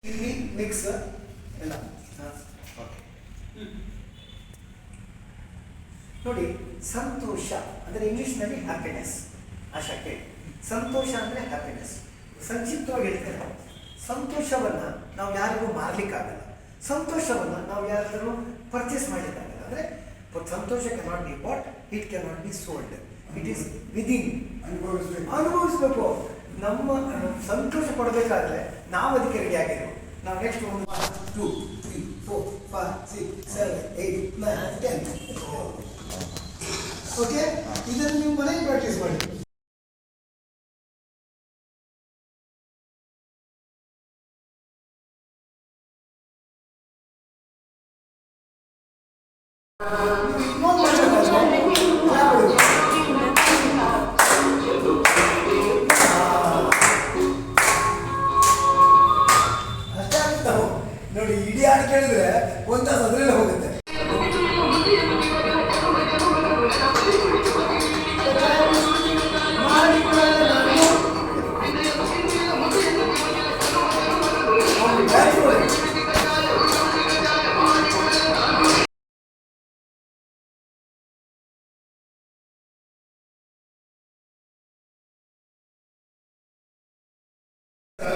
ಇಲ್ಲಿ ಮಿಕ್ಸ್ ಎಲ್ಲ ನೋಡಿ. ಸಂತೋಷ ಅಂದರೆ ಇಂಗ್ಲಿಷ್ನಲ್ಲಿ ಹ್ಯಾಪಿನೆಸ್. ಆಶಾ ಕೇಳಿ, ಸಂತೋಷ ಅಂದರೆ ಹ್ಯಾಪಿನೆಸ್. ಸಂಕ್ಷಿಪ್ತವಾಗಿ ಹೇಳ್ತಾರೆ, ಸಂತೋಷವನ್ನು ನಾವು ಯಾರಿಗೂ ಮಾರಲಿಕ್ಕಾಗಲ್ಲ, ಸಂತೋಷವನ್ನು ನಾವು ಯಾರಾದರೂ ಪರ್ಚೇಸ್ ಮಾಡಲಿಕ್ಕಾಗಲ್ಲ. ಅಂದರೆ ಸಂತೋಷ cannot be bought, it cannot be sold, it is within. ಅನುಭವಿಸ್ಬೇಕು. ನಮ್ಮ ಸಂತೋಷ ಪಡಬೇಕಾದ್ರೆ ನಾವು ಅದಕ್ಕೆ ರೆಡಿ ಆಗಿರೋ. ನಾವು ನೆಕ್ಸ್ಟ್ 1 2 3 4 5 6 7 8 9 10. ಓಕೆ, ಇದನ್ನು ನೀವು ಮನೆಗೆ ಪ್ರಾಕ್ಟೀಸ್ ಮಾಡಿ. ನೋಡಿ, ಇಡೀ ಹಾಡು ಕೇಳಿದ್ರೆ ಒಂದು ತಾಸು ಅದರಲ್ಲೇ ಹೋಗುತ್ತೆ.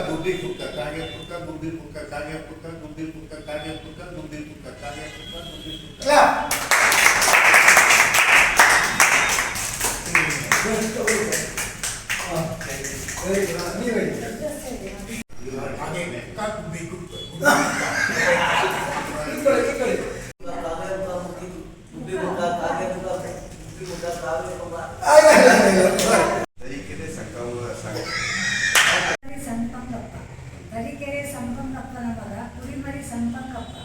गुड्डी पुक्का कागे पुक्का गुड्डी पुक्का कागे पुक्का गुड्डी पुक्का कागे पुक्का गुड्डी पुक्का कागे पुक्का गुड्डी पुक्का. क्लैप. Very good. ನೀವು ಹೇಳಿ. कागे पुक्का गुड्डी पुक्का. ಇಟ್ಕೊಳ್ಳಿ. गुड्डी पुक्का कागे पुक्का गुड्डी पुक्का कागे पुक्का. तरीके से संकाउला सागे. ತರೀಕೆರೆ ಸಂಪಂಗಪ್ಪನ ಮಗ ಕುರಿಮರಿ ಸಂಪಂಗಪ್ಪ.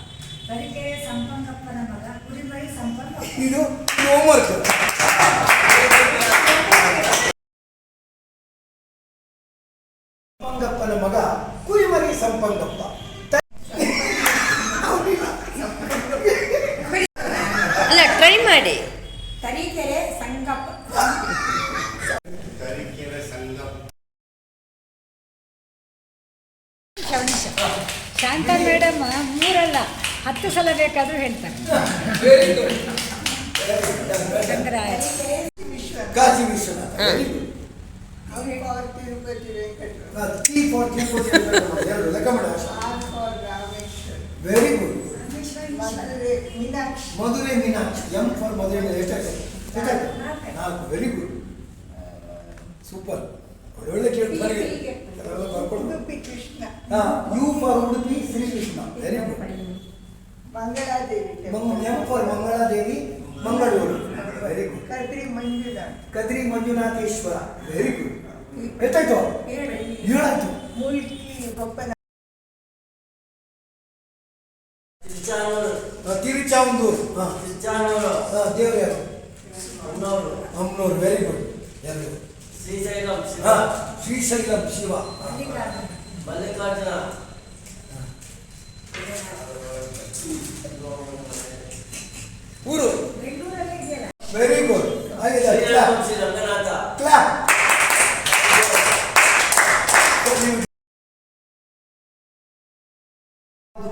ತರೀಕೆರೆ ಸಂಪಂಗಪ್ಪನ ಮಗ ಕುರಿಮರಿ ಸಂಪಂಗಪ್ಪ. ಇದು ಹೋಮ್ವರ್ಕ್. ಸಂಪಂಗಪ್ಪನ ಮಗ ಕುರಿಮರಿ ಸಂಪಂಗಪ್ಪ. ಅಲ್ಲ, ಟ್ರೈ ಮಾಡಿ. ತರೀಕೆರೆ ಸಂಗಪ್ಪ. तरीके संगम. ಶಾಂತ ಮೇಡಮ್ 3 ಅಲ್ಲ 10 ಸಲ ಬೇಕಾದರೂ ಹೇಳ್ತಾರೆ. Kashi Vishwanath. Very good. Madurai Meenakshi. M for Madurai. ಎಷ್ಟಾಯ್ತು? 4. Very good, super. ಒಳ್ಳೆ ಕೇಳ್ತಾರೆ. Udupi Krishna. U for Udupi Shri Krishna. Very good. Mangaladevi. M for Mangaladevi Mangaluru. Very good. Kadri Manjunatheshwara. Very good. ಎಷ್ಟಾಯ್ತು? 7 ಆಯ್ತು. ಮುಲ್ಕಿ ಗೊಪ್ಪನ. ತಿರುಚಾವಂದೂರು. ದೇವ್ರ ಯಾರು? ಅಮ್ನೂರು. Very good. ಎರಡು. ಶ್ರೀಶೈಲಂ ಶಿವ. ಶ್ರೀಶೈಲಂ ಶಿವ. ಮಲ್ಲಿಕಾರ್ಜುನ. ಊರು. Very good. Shri Ranganatha. Clap.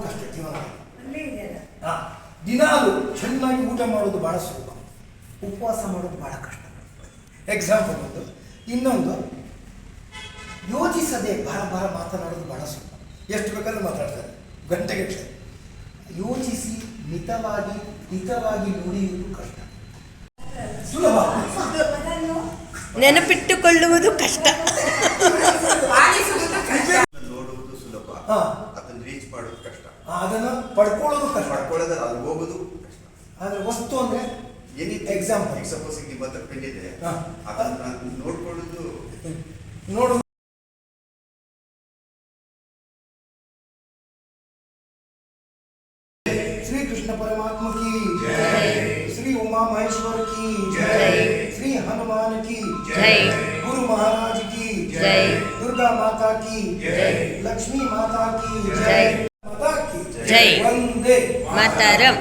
ಕಷ್ಟ ಜೀವನ. ದಿನಾಲು ಚೆನ್ನಾಗಿ ಊಟ ಮಾಡೋದು ಬಹಳ ಸುಲಭ, ಉಪವಾಸ ಮಾಡೋದು ಬಹಳ ಕಷ್ಟ. ಎಕ್ಸಾಂಪಲ್ ಒಂದು. ಇನ್ನೊಂದು, ಯೋಚಿಸದೆ ಬಹಳ ಮಾತನಾಡೋದು ಬಹಳ ಸುಲಭ. ಎಷ್ಟು ಬೇಕಾದ್ರೂ ಮಾತಾಡ್ತಾರೆ ಗಂಟೆಗೆ. ಯೋಚಿಸಿ ಮಿತವಾಗಿ ಹಿತವಾಗಿ ನುಡಿಯುವುದು ಕಷ್ಟ, ಸುಲಭ. ನೆನಪಿಟ್ಟುಕೊಳ್ಳುವುದು ಕಷ್ಟ. ನೋಡುವುದು ಸುಲಭ, ಅದನ್ನು ರೀಚ್ ಮಾಡೋದು ಕಷ್ಟ. ಅದನ್ನು ಪಡ್ಕೊಳ್ಳೋದು ಕಷ್ಟ, ಪಡ್ಕೊಳ್ಳೋದು ಅಲ್ಲಿ ಹೋಗೋದು ಕಷ್ಟ. ಆದ್ರೆ ವಸ್ತು ಅಂದ್ರೆ ಎಕ್ಸಾಂಪಲ್, ಸಪೋಸ್ ನಿಮ್ಮ ಹತ್ರ ಪೆನ್ ಇದೆ, ಅದನ್ನ ನೋಡ್ಕೊಳ್ಳೋದು ನೋಡು. श्री कृष्ण परमात्मा की जय, श्री उमा महेश्वर की जय, श्री हनुमान की जय, गुरु महाराज की जय, दुर्गा माता की जय, लक्ष्मी माता की जय, माता की जय, वंदे मातरम.